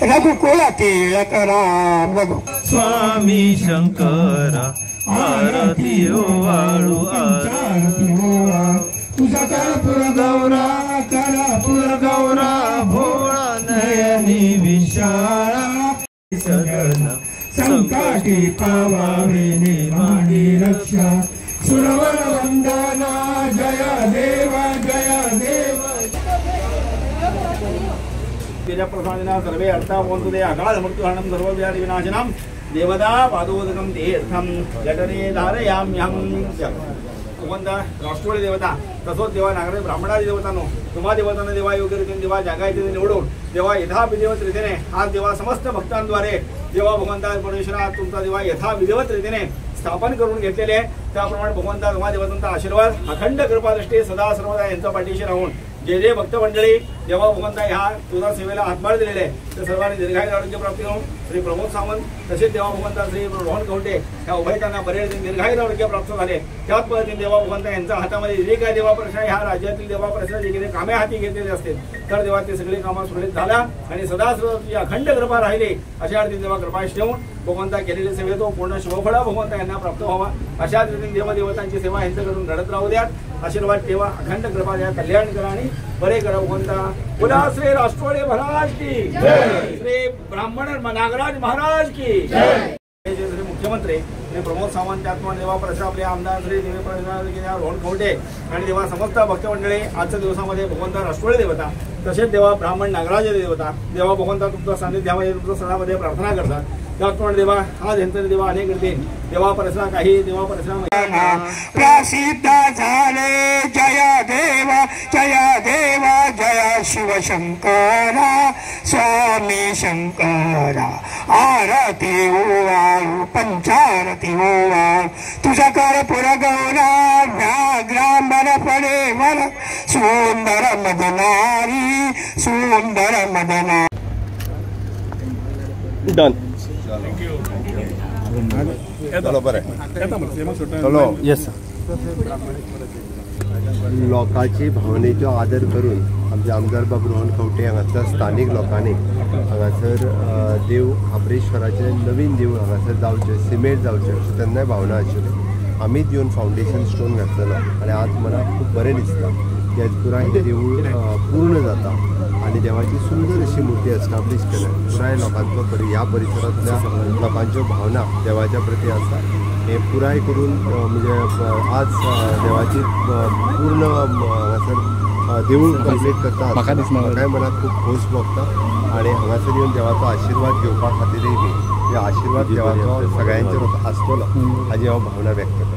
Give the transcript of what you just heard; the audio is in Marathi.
रघुकुलती राम रघु स्वामी शंकरा आरती ओवाळू आरती तुझा कर्पूर गौरा भोळा नयनी विशाळा सदन संकटी पावावे निर्माणी रक्षा सुरवर वंदना जय देव तेजप्रसादिना सर्वे अर्था भवन्तु ते अकाल मृत्युहरणं सर्वव्याधि विनाशनं देवता पादोदकं तीर्थं जठरे धारयाम्यहं भगवंता राष्ट्रवादी देवता तसोच देवा नागरिक ब्राह्मणादी देवतांनो तुम्हा देवतांना देवा योग्य रीतीने देवा जागा इथे निवडून देवा यथा विधिवत रीतीने आज देवा समस्त भक्तांद्वारे देवा भगवंता परमेश्वरा तुमचा देवा यथा विधिवत रीतीने स्थापन करून घेतलेले आहे त्याप्रमाणे भगवंता तुम्हा देवतांचा आशीर्वाद अखंड कृपादृष्टी सदा सर्वदा यांच्या पाठीशी राहून जे जे भक्त मंडळी देवा भगवंता ह्या तुझा सेवेला हातभार दिलेले आहे त्या सर्वांनी दीर्घायु आरोग्य प्राप्ती होऊन श्री प्रमोद सावंत तसेच देवा भगवंता श्री रोहन कवटे ह्या उभयतांना बरेच दीर्घायु आरोग्य प्राप्त झाले त्याच पद्धतीने देवा भगवंता यांच्या हातामध्ये जे काही देवा प्रश्न ह्या राज्यातील देवा प्रश्न जे काही कामे हाती घेतलेले असतील तर देवा ते सगळे कामं सुरळीत झाला आणि सदा तुझी अखंड कृपा राहिली अशा रीतीने देवा कृपा ठेवून भगवंता केलेली सेवे तो पूर्ण शुभफळ भगवंता यांना प्राप्त व्हावा अशाच रीतीने देवदेवतांची सेवा यांच्याकडून घडत राहू द्यात आशीर्वाद ठेवा अखंड कृपा द्या कल्याण करा आणि बरे करा भगवंता पुन्हा श्री राष्ट्रवादी महाराज की श्री ब्राह्मण नागराज महाराज की श्री मुख्यमंत्री श्री प्रमोद सावंत त्याचप्रमाणे देवा प्रसाद आपले आमदार श्री रोहन कवटे आणि देवा समस्त भक्त मंडळी आजच्या दिवसामध्ये भगवंता राष्ट्रवादी देवता तसेच देवा ब्राह्मण नागराज देवता देवा भगवंता तुमच्या सान्निध्यामध्ये तुमच्या सणामध्ये प्रार्थना करतात त्याचप्रमाणे देवा आज यांचं देवा अनेक रीती देवा परिसरा काही देवा परिसरा प्रसिद्ध झाले जय देव जय शिवशंकरा स्वामी शंकरा आरती ओवाळू पंचारती ओवाळू तुझा कर्पूर गौरा व्याघ्रांबर पडे वर सुंदर मदनारी डन चलो चलो येस लोकांची भावनेचो आदर करून आमचे आमदार बाब रोहन कवटे हांगासर स्थानिक लोकांनी हांगासर देव खाबरेश्वराचे नवीन देव हांगासर जावचे सिमेंट जावचे अशी तेन्नाय भावना आशिल्ली आमीच येवन फावंडेशन स्टोन घातलेलो आणि आज मला खूब बरें दिसता की आज पुराय देवूळ पूर्ण जाता आणि देवाची सुंदर अशी मूर्ती एस्टाब्लीश केल्या पुराय लोकांचो ह्या परिसरांतल्या लोकांच्यो भावना देवाच्या प्रती आसा हे पुराय करून म्हणजे आज देवाची पूर्ण हांगासर देवूळ कंप्लीट करता म्हाकाय मनात खूब खोस भोगता आणि हांगासर येवन देवाचो आशिर्वाद घेवपा खातीरय बी आशिर्वाद देवाचो सगळ्यांचेर आसतलो हाजी हांव भावना व्यक्त करता.